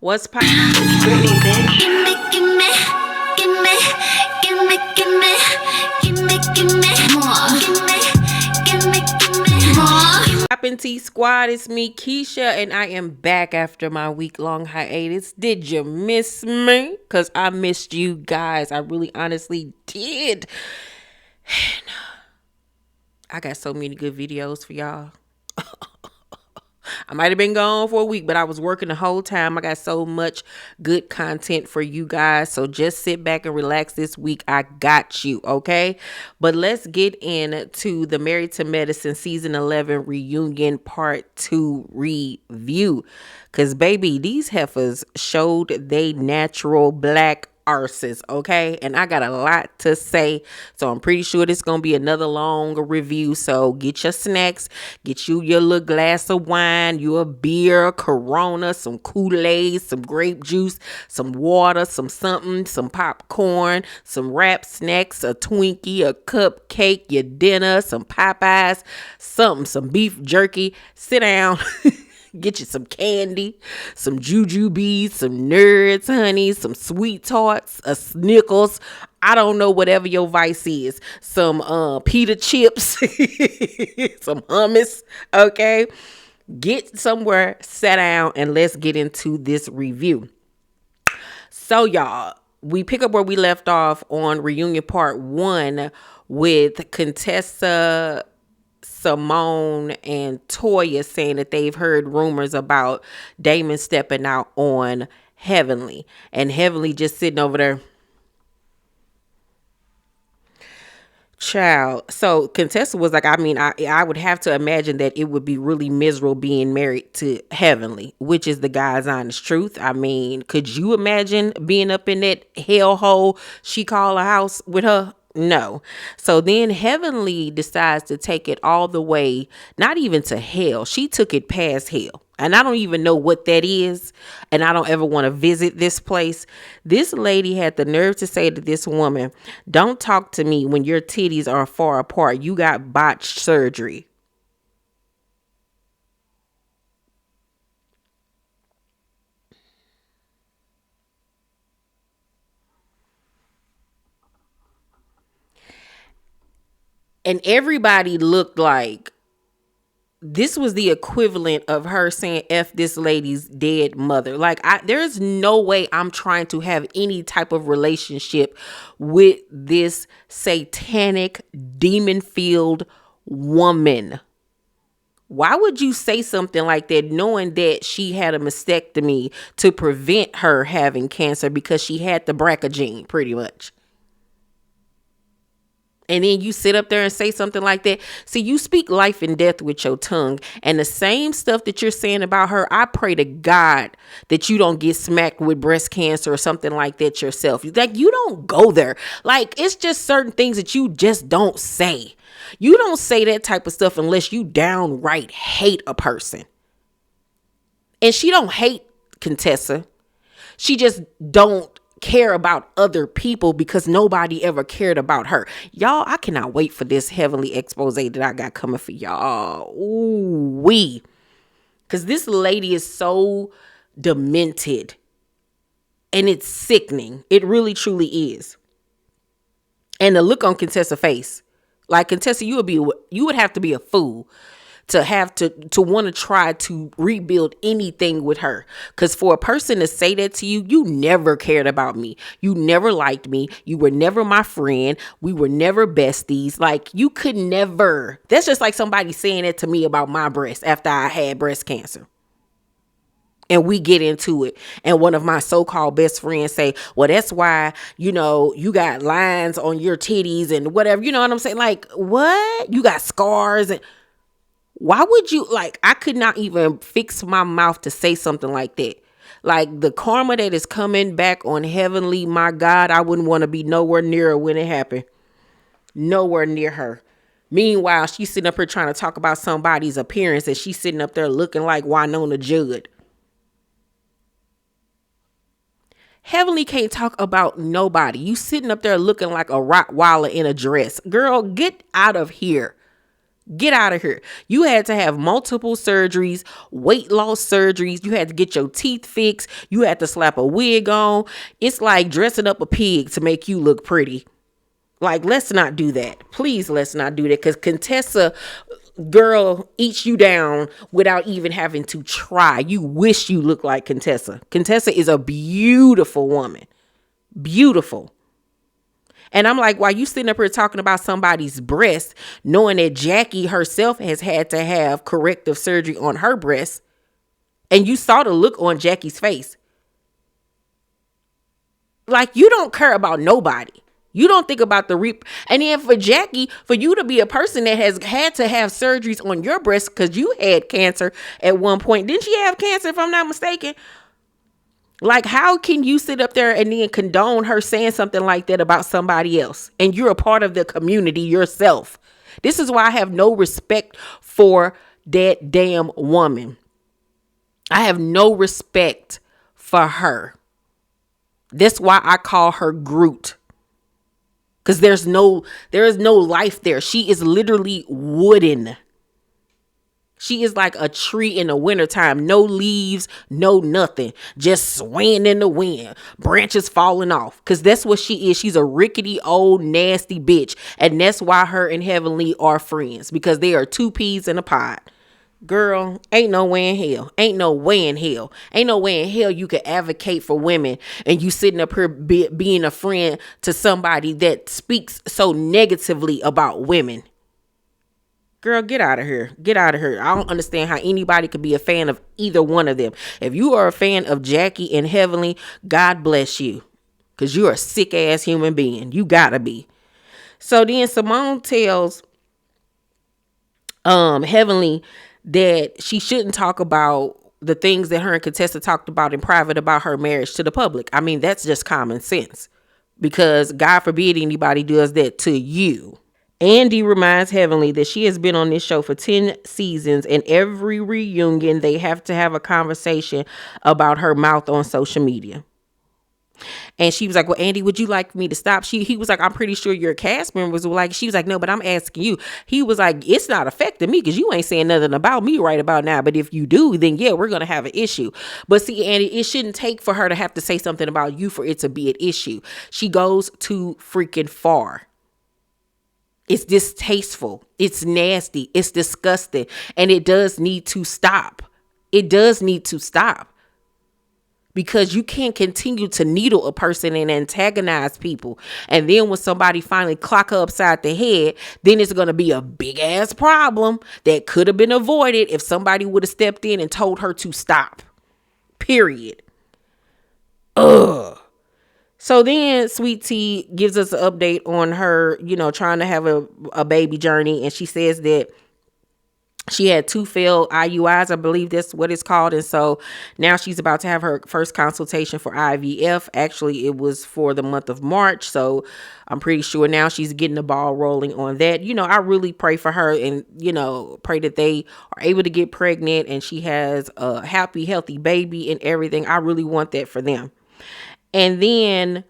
What's Brittany, bitch? Poppin' Tea Squad, it's me, Keisha, and I am back after my week-long hiatus. Did you miss me? Because I missed you guys. I really honestly did. I got so many good videos for y'all. I might have been gone for a week, but I was working the whole time. I got so much good content for you guys. So just sit back and relax this week. I got you, okay? But let's get into the Married to Medicine Season 11 Reunion Part 2 review. Because, baby, these heifers showed they natural black arses, okay? And I got a lot to say, so I'm pretty sure this gonna be another long review. So get your snacks, get you your little glass of wine, your beer, Corona, some Kool-Aid, some grape juice, some water, some something, some popcorn, some wrap snacks, a Twinkie, a cupcake, your dinner, some Popeyes, something, some beef jerky. Sit down. Get you some candy, some jujubes, some nerds, honey, some sweet tarts, a Snickers. I don't know, whatever your vice is. Some pita chips, some hummus, okay? Get somewhere, sit down, and let's get into this review. So, y'all, we pick up where we left off on reunion part 1 with Contessa, Simone, and Toya saying that they've heard rumors about Damon stepping out on Heavenly. And Heavenly just sitting over there. Child. So Contessa was like, I would have to imagine that it would be really miserable being married to Heavenly, which is the guy's honest truth. I mean, could you imagine being up in that hellhole she called a house with her? No. So then Heavenly decides to take it all the way, not even to hell. She took it past hell. And I don't even know what that is. And I don't ever want to visit this place. This lady had the nerve to say to this woman, "Don't talk to me when your titties are far apart. You got botched surgery." And everybody looked like this was the equivalent of her saying F this lady's dead mother. Like, there's no way I'm trying to have any type of relationship with this satanic, demon-filled woman. Why would you say something like that knowing that she had a mastectomy to prevent her having cancer because she had the BRCA gene, pretty much? And then you sit up there and say something like that. See, you speak life and death with your tongue. And the same stuff that you're saying about her, I pray to God that you don't get smacked with breast cancer or something like that yourself. Like, you don't go there. Like, it's just certain things that you just don't say. You don't say that type of stuff unless you downright hate a person. And she don't hate Contessa. She just don't care about other people because nobody ever cared about her. Y'all, I cannot wait for this Heavenly expose that I got coming for y'all. Ooh, wee. Because this lady is so demented. And it's sickening. It really, truly is. And the look on Contessa's face. Like, Contessa, you would have to be a fool to have to want to try to rebuild anything with her. Because for a person to say that to you, you never cared about me. You never liked me. You were never my friend. We were never besties. Like, you could never. That's just like somebody saying that to me about my breast after I had breast cancer. And we get into it. And one of my so-called best friends say, well, that's why, you got lines on your titties and whatever. You know what I'm saying? Like, what? You got scars and why would you, like, I could not even fix my mouth to say something like that. Like, the karma that is coming back on Heavenly, my God, I wouldn't want to be nowhere near her when it happened. Nowhere near her. Meanwhile, she's sitting up here trying to talk about somebody's appearance and she's sitting up there looking like Winona Judd. Heavenly can't talk about nobody. You sitting up there looking like a Rottweiler in a dress. Girl, get out of here. Get out of here. You had to have multiple surgeries, weight loss surgeries. You had to get your teeth fixed. You had to slap a wig on. It's like dressing up a pig to make you look pretty. Like, let's not do that. Please, let's not do that. Because Contessa, girl, eats you down without even having to try. You wish you looked like Contessa. Contessa is a beautiful woman. Beautiful. And I'm like, why you sitting up here talking about somebody's breast, knowing that Jackie herself has had to have corrective surgery on her breast, and you saw the look on Jackie's face. Like, you don't care about nobody. You don't think about the and then for Jackie, for you to be a person that has had to have surgeries on your breast because you had cancer at one point. Didn't she have cancer, if I'm not mistaken? Like, how can you sit up there and then condone her saying something like that about somebody else? And you're a part of the community yourself. This is why I have no respect for that damn woman. I have no respect for her. That's why I call her Groot. Because there is no life there. She is literally wooden. She is like a tree in the wintertime. No leaves, no nothing. Just swaying in the wind. Branches falling off. Because that's what she is. She's a rickety, old, nasty bitch. And that's why her and Heavenly are friends. Because they are two peas in a pod. Girl, ain't no way in hell. Ain't no way in hell. Ain't no way in hell you could advocate for women and you sitting up here being a friend to somebody that speaks so negatively about women. Girl, get out of here. Get out of here. I don't understand how anybody could be a fan of either one of them. If you are a fan of Jackie and Heavenly, God bless you. Because you're a sick ass human being. You gotta be. So then Simone tells Heavenly that she shouldn't talk about the things that her and Contessa talked about in private about her marriage to the public. I mean, that's just common sense. Because God forbid anybody does that to you. Andy reminds Heavenly that she has been on this show for 10 seasons, and every reunion they have to have a conversation about her mouth on social media. And she was like, well, Andy, would you like me to stop? He was like, I'm pretty sure your cast members were like, she was like, no, but I'm asking you. He was like, it's not affecting me because you ain't saying nothing about me right about now. But if you do, then yeah, we're going to have an issue. But see, Andy, it shouldn't take for her to have to say something about you for it to be an issue. She goes too freaking far. It's distasteful. It's nasty. It's disgusting. And it does need to stop. It does need to stop. Because you can't continue to needle a person and antagonize people. And then when somebody finally clock her upside the head, then it's going to be a big ass problem that could have been avoided if somebody would have stepped in and told her to stop. Period. Ugh. So then Sweet Tea gives us an update on her, trying to have a baby journey. And she says that she had 2 failed IUIs, I believe that's what it's called. And so now she's about to have her first consultation for IVF. Actually, it was for the month of March. So I'm pretty sure now she's getting the ball rolling on that. I really pray for her and, pray that they are able to get pregnant and she has a happy, healthy baby and everything. I really want that for them. And then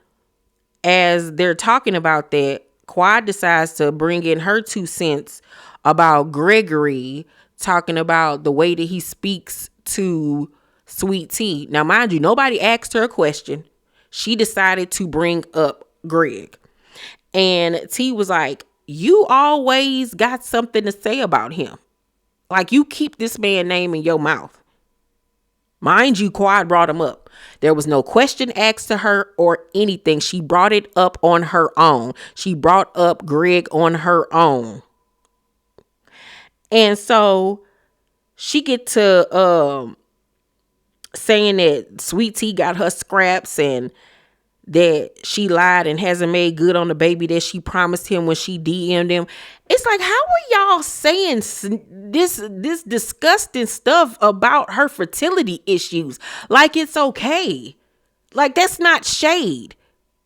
as they're talking about that, Quad decides to bring in her 2 cents about Gregory talking about the way that he speaks to Sweet Tea. Now, mind you, nobody asked her a question. She decided to bring up Greg. And T was like, you always got something to say about him. Like, you keep this man's name in your mouth. Mind you, Quad brought him up. There was no question asked to her or anything. She brought it up on her own. She brought up Greg on her own. And so she get to saying that Sweet Tea got her scraps and that she lied and hasn't made good on the baby that she promised him when she DM'd him. It's like, how are y'all saying this disgusting stuff about her fertility issues? Like it's okay. Like that's not shade.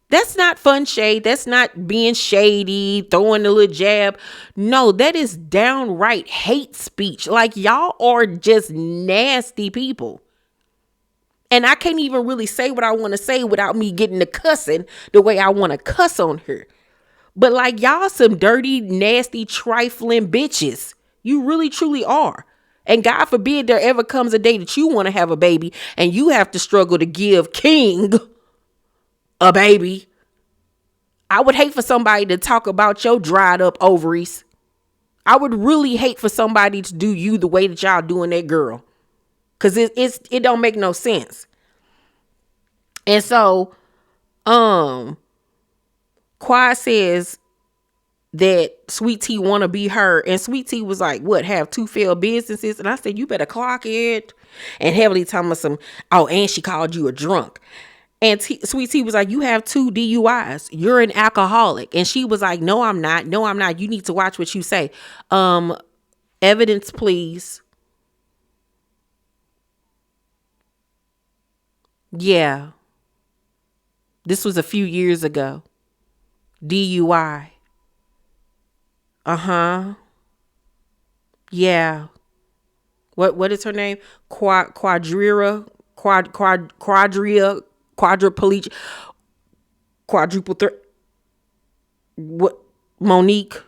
That's not fun shade. That's not being shady, throwing a little jab. No, that is downright hate speech. Like y'all are just nasty people. And I can't even really say what I want to say without me getting to cussing the way I want to cuss on her. But like y'all some dirty, nasty, trifling bitches. You really truly are. And God forbid there ever comes a day that you want to have a baby and you have to struggle to give King a baby. I would hate for somebody to talk about your dried up ovaries. I would really hate for somebody to do you the way that y'all doing that girl. Cause it don't make no sense. And so, Quad says that Sweet Tea want to be her, and Sweet Tea was like, what, have two failed businesses? And I said, you better clock it. And Heavenly telling me and she called you a drunk. And Sweet Tea was like, you have 2 DUIs. You're an alcoholic. And she was like, no, I'm not. No, I'm not. You need to watch what you say. Evidence, please. Yeah. This was a few years ago. DUI. Yeah. What is her name? Quadriplegic. Quadruple threat. What? Monique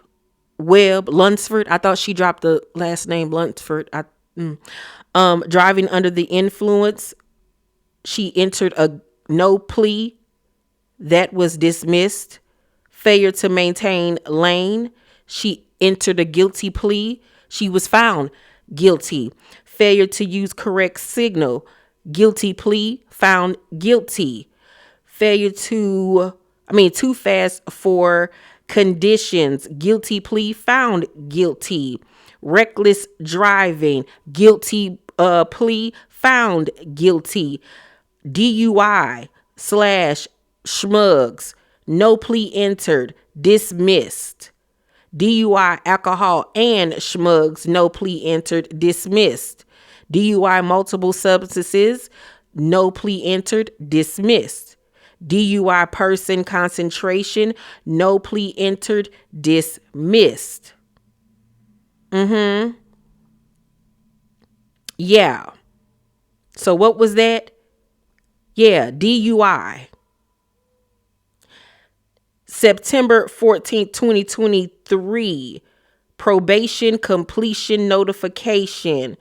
Webb Lunsford. I thought she dropped the last name Lunsford. Driving under the influence. She entered a no plea that was dismissed. Failure to maintain lane. She entered a guilty plea. She was found guilty. Failure to use correct signal. Guilty plea. Found guilty. Failure too fast for conditions. Guilty plea. Found guilty. Reckless driving. Guilty plea. Found guilty. DUI / schmugs. No plea entered. Dismissed. DUI, alcohol, and schmugs. No plea entered. Dismissed. DUI, multiple substances. No plea entered. Dismissed. DUI, person concentration. No plea entered. Dismissed. Yeah. So what was that? Yeah, DUI. September 14th, 2023. Probation completion notification.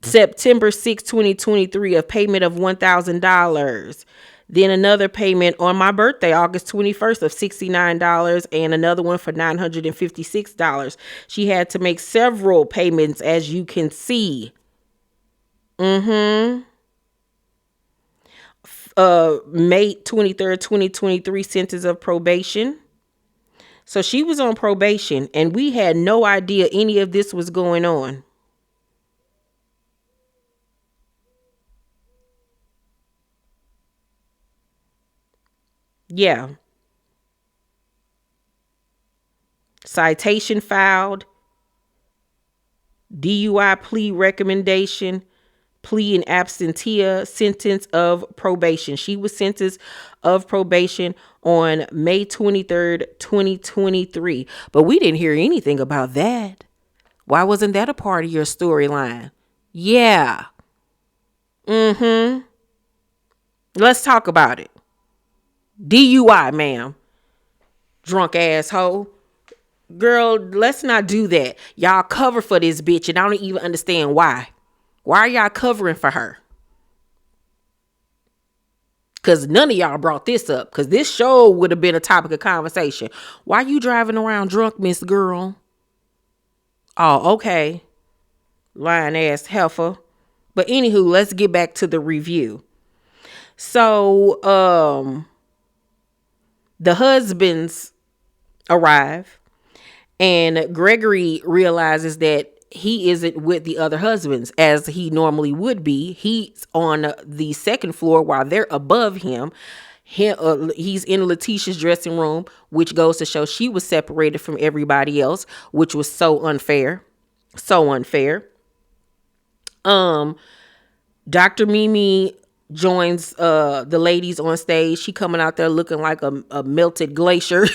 September 6th, 2023, a payment of $1,000. Then another payment on my birthday, August 21st, of $69, and another one for $956. She had to make several payments, as you can see. May 23rd, 2023, sentence of probation. So she was on probation, and we had no idea any of this was going on. Yeah. Citation filed. DUI plea recommendation. Plea in absentia, sentence of probation. She was sentenced of probation on May 23rd, 2023. But we didn't hear anything about that. Why wasn't that a part of your storyline? Yeah. Let's talk about it. DUI, ma'am. Drunk asshole. Girl, let's not do that. Y'all cover for this bitch, and I don't even understand why. Why are y'all covering for her? Because none of y'all brought this up. Because this show would have been a topic of conversation. Why you driving around drunk, Miss Girl? Oh, okay. Lying ass heifer. But anywho, let's get back to the review. So, the husbands arrive. And Gregory realizes that he isn't with the other husbands as he normally would be. He's on the second floor while they're above him. He's in Letitia's dressing room, which goes to show she was separated from everybody else, which was so unfair. So unfair. Dr. Mimi joins the ladies on stage. She coming out there looking like a melted glacier.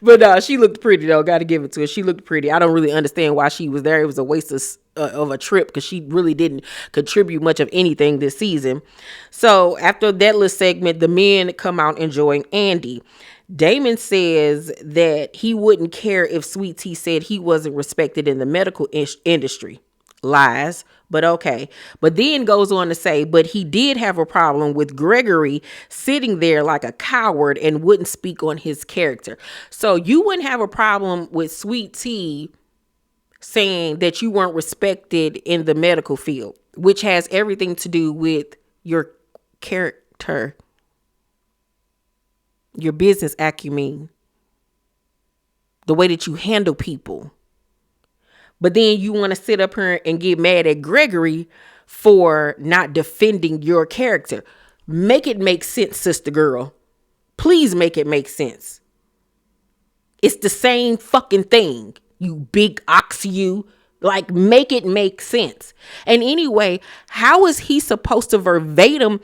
But she looked pretty though. Got to give it to her. She looked pretty. I don't really understand why she was there. It was a waste of a trip because she really didn't contribute much of anything this season. So after that little segment, the men come out enjoying Andy. Damon says that he wouldn't care if Sweet Tea said he wasn't respected in the medical industry. Lies, but okay. But then goes on to say, but he did have a problem with Gregory sitting there like a coward and wouldn't speak on his character. So you wouldn't have a problem with Sweet Tea saying that you weren't respected in the medical field, which has everything to do with your character, your business acumen, the way that you handle people. But then you want to sit up here and get mad at Gregory for not defending your character. Make it make sense, sister girl. Please make it make sense. It's the same fucking thing, you big ox, you. Like, make it make sense. And anyway, how is he supposed to verbatim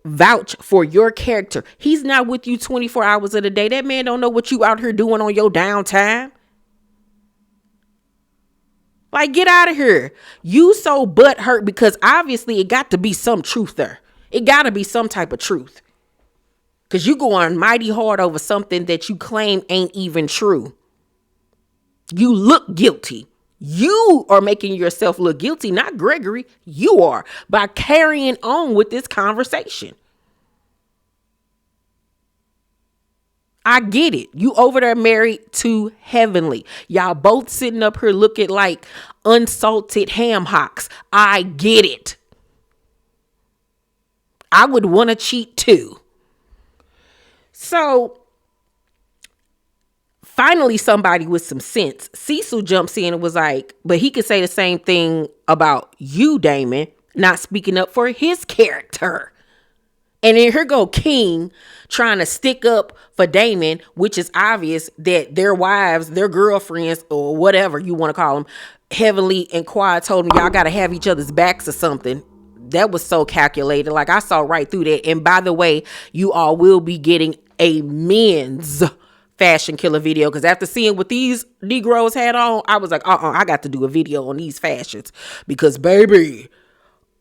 vouch for your character? He's not with you 24 hours of the day. That man don't know what you out here doing on your downtime. Like, get out of here. You so butthurt because obviously it got to be some truth there. It got to be some type of truth. Because you going mighty hard over something that you claim ain't even true. You look guilty. You are making yourself look guilty, not Gregory. You are, by carrying on with this conversation. I get it. You over there married to Heavenly. Y'all both sitting up here looking like unsalted ham hocks. I get it. I would want to cheat too. So finally, somebody with some sense, Cecil jumps in and was like, but he could say the same thing about you, Damon, not speaking up for his character. And then here go King trying to stick up for Damon, which is obvious that their wives, their girlfriends, or whatever you want to call them, Heavenly and Quad told them y'all got to have each other's backs or something. That was so calculated. Like, I saw right through that. And by the way, you all will be getting a men's fashion killer video, because after seeing what these Negroes had on, I was like, I got to do a video on these fashions, because baby,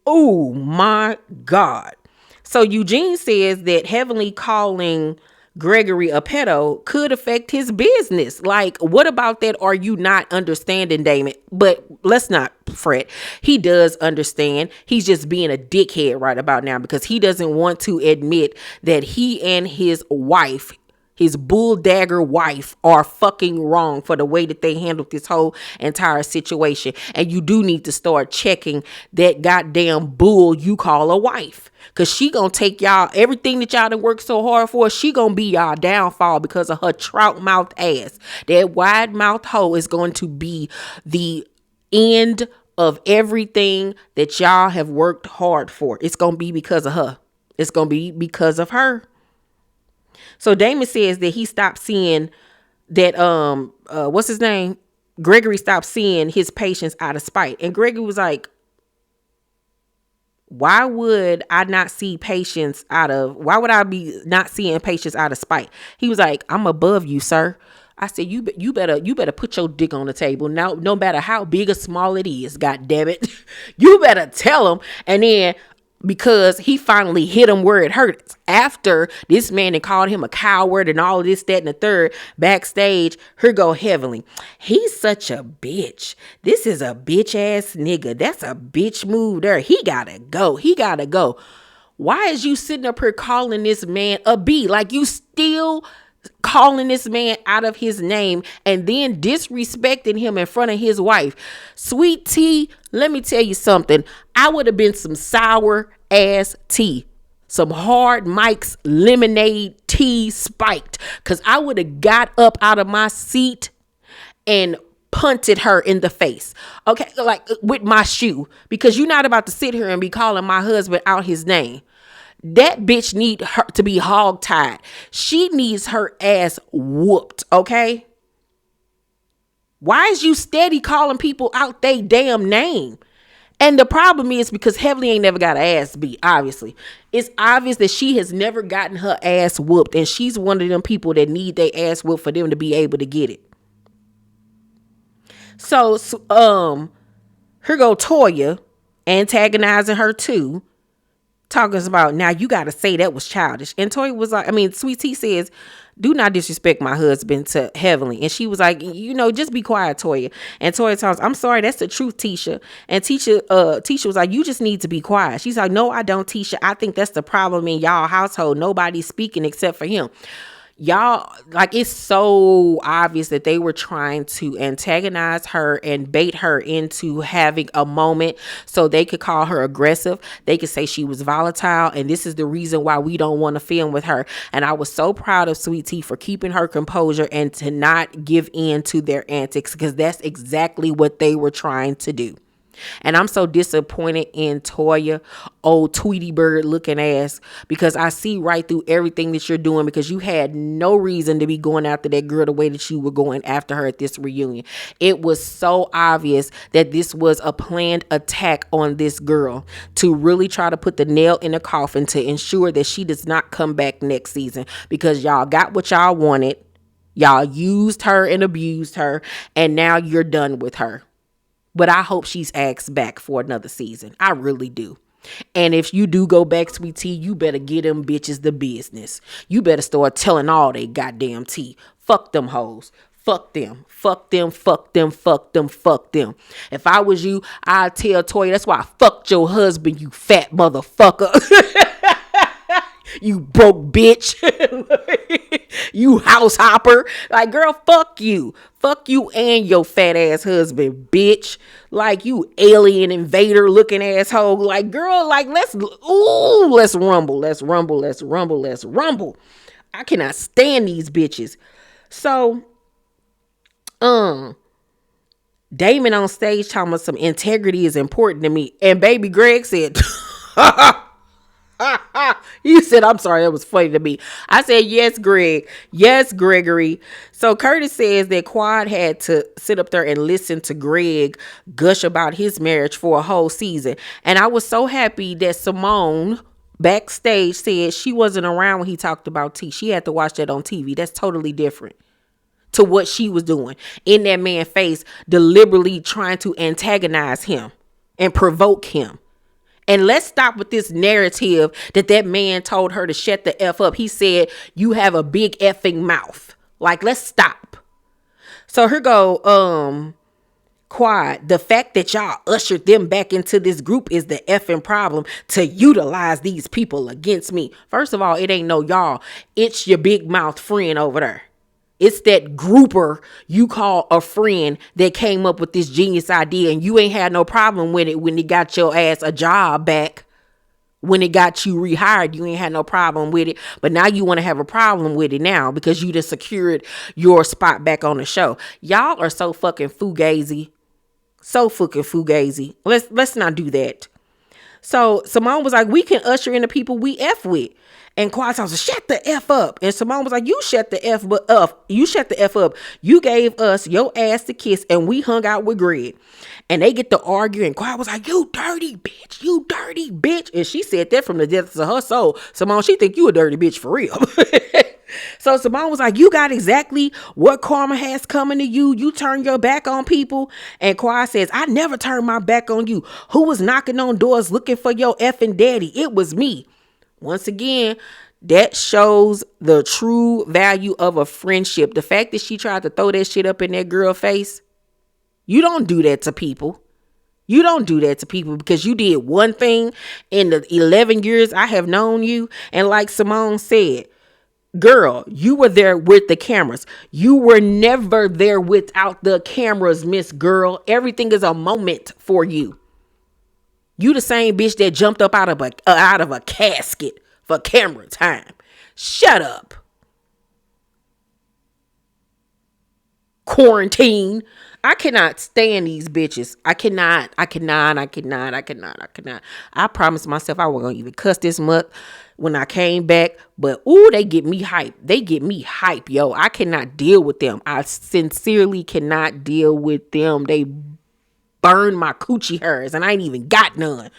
oh my God. So Eugene says that Heavenly calling Gregory a pedo could affect his business. Like, what about that? Are you not understanding, Damon? But let's not fret. He does understand. He's just being a dickhead right about now because he doesn't want to admit that he and his wife, his bull dagger wife, are fucking wrong for the way that they handled this whole entire situation. And you do need to start checking that goddamn bull you call a wife. Because she gonna take y'all, everything that y'all done worked so hard for, she gonna be y'all downfall because of her trout mouth ass. That wide mouth hoe is going to be the end of everything that y'all have worked hard for. It's gonna be because of her. It's gonna be because of her. So Damon says that he stopped seeing that, what's his name? Gregory stopped seeing his patients out of spite. And Gregory was like, why would I be not seeing patients out of spite? He was like, I'm above you, sir. I said, you better put your dick on the table. Now, no matter how big or small it is, God damn it, you better tell him. And then, because he finally hit him where it hurts. After this man had called him a coward and all of this, that, and the third, backstage, here go Heavenly. He's such a bitch. This is a bitch ass nigga. That's a bitch move there. He gotta go. He gotta go. Why is you sitting up here calling this man a B? Like, you still calling this man out of his name and then disrespecting him in front of his wife. Sweet tea, let me tell you something. I would have been some sour ass tea, some hard Mike's lemonade tea spiked, because I would have got up out of my seat and punted her in the face. Okay, like with my shoe, because you're not about to sit here and be calling my husband out his name. That bitch need her to be hog-tied. She needs her ass whooped, okay? Why is you steady calling people out they damn name? And the problem is because Heavenly ain't never got an ass beat, obviously. It's obvious that she has never gotten her ass whooped, and she's one of them people that need their ass whooped for them to be able to get it. So here go Toya antagonizing her too. talking about, now you got to say that was childish. And Toya was like, Sweet Tea says, do not disrespect my husband to Heavenly. And she was like, just be quiet, Toya. And Toya tells, I'm sorry, that's the truth, Tisha. And Tisha was like, you just need to be quiet. She's like, no, I don't, Tisha. I think that's the problem in y'all household. Nobody's speaking except for him. Y'all, like, it's so obvious that they were trying to antagonize her and bait her into having a moment so they could call her aggressive. They could say she was volatile, and this is the reason why we don't want to film with her. And I was so proud of Sweet Tea for keeping her composure and to not give in to their antics, because that's exactly what they were trying to do. And I'm so disappointed in Toya, old Tweety Bird looking ass, because I see right through everything that you're doing, because you had no reason to be going after that girl the way that you were going after her at this reunion. It was so obvious that this was a planned attack on this girl to really try to put the nail in the coffin to ensure that she does not come back next season, because y'all got what y'all wanted. Y'all used her and abused her, and now you're done with her. But I hope she's asked back for another season. I really do. And if you do go back, Sweet Tea, you better get them bitches the business. You better start telling all they goddamn tea. Fuck them hoes. Fuck them. Fuck them. Fuck them. Fuck them. Fuck them. If I was you, I'd tell Toya, that's why I fucked your husband, you fat motherfucker. You broke bitch. You house hopper. Like, girl, fuck you. Fuck you and your fat ass husband, bitch. Like, you alien invader looking asshole. Like, girl, like, let's rumble. Let's rumble. Let's rumble. Let's rumble. I cannot stand these bitches. So, Damon on stage talking about some integrity is important to me. And baby Greg said, you said, I'm sorry, that was funny to me. I said, yes, Greg. Yes, Gregory. So Curtis says that Quad had to sit up there and listen to Greg gush about his marriage for a whole season. And I was so happy that Simone backstage said she wasn't around when he talked about T. She had to watch that on TV. That's totally different to what she was doing in that man's face, deliberately trying to antagonize him and provoke him. And let's stop with this narrative that man told her to shut the F up. He said, you have a big effing mouth. Like, let's stop. So here go, Quad. The fact that y'all ushered them back into this group is the effing problem to utilize these people against me. First of all, it ain't no y'all. It's your big mouth friend over there. It's that grouper you call a friend that came up with this genius idea, and you ain't had no problem with it when it got your ass a job back. When it got you rehired, you ain't had no problem with it. But now you want to have a problem with it now because you just secured your spot back on the show. Y'all are so fucking fugazi. So fucking fugazi. Let's not do that. So Simone was like, we can usher in the people we F with. And Quad was like, shut the F up. And Simone was like, you shut the F up. You shut the F up. You gave us your ass to kiss and we hung out with Greg. And they get to argue and Quad was like, you dirty bitch. You dirty bitch. And she said that from the depths of her soul. Simone, she think you a dirty bitch for real. So Simone was like, you got exactly what karma has coming to you. You turn your back on people. And Quad says, I never turned my back on you. Who was knocking on doors looking for your effing daddy? It was me. Once again, that shows the true value of a friendship. The fact that she tried to throw that shit up in that girl's face. You don't do that to people. You don't do that to people because you did one thing in the 11 years I have known you. And like Simone said, girl, you were there with the cameras. You were never there without the cameras, Miss Girl. Everything is a moment for you. You the same bitch that jumped up out of a casket for camera time. Shut up. Quarantine. I cannot stand these bitches. I cannot. I promised myself I wasn't going to even cuss this month when I came back. But, ooh, they get me hype. They get me hype, yo. I cannot deal with them. I sincerely cannot deal with them. They burn my coochie hairs and I ain't even got none.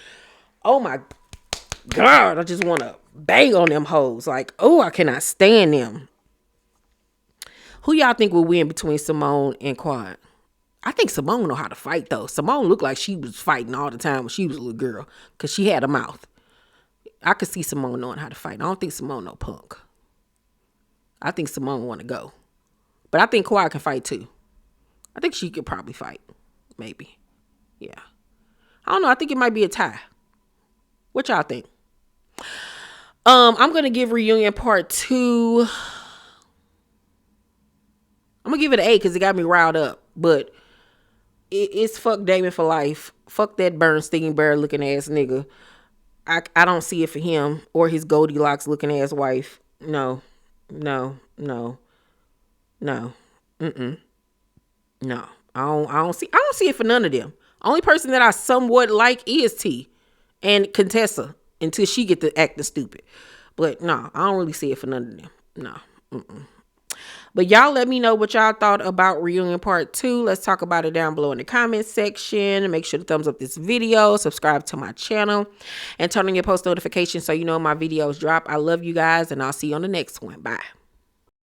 Oh my God, I just want to bang on them hoes. Like, oh, I cannot stand them. Who y'all think will win between Simone and Quad? I think Simone know how to fight though. Simone looked like she was fighting all the time when she was a little girl because she had a mouth. I could see Simone knowing how to fight. I don't think Simone no punk. I think Simone want to go. But I think Kawhi can fight too. I think she could probably fight. Maybe. Yeah. I don't know. I think it might be a tie. What y'all think? I'm going to give Reunion Part 2. I'm going to give it an 8 because it got me riled up. But it's fuck Damon for life. Fuck that Bernstein Bear looking ass nigga. I don't see it for him or his Goldilocks looking ass wife. No. No. No. No. No. I don't see it for none of them. Only person that I somewhat like is T and Contessa until she get to acting stupid. But no, I don't really see it for none of them. No. But y'all let me know what y'all thought about Reunion Part 2. Let's talk about it down below in the comment section. Make sure to thumbs up this video, subscribe to my channel, and turn on your post notifications so you know my videos drop. I love you guys, and I'll see you on the next one. Bye.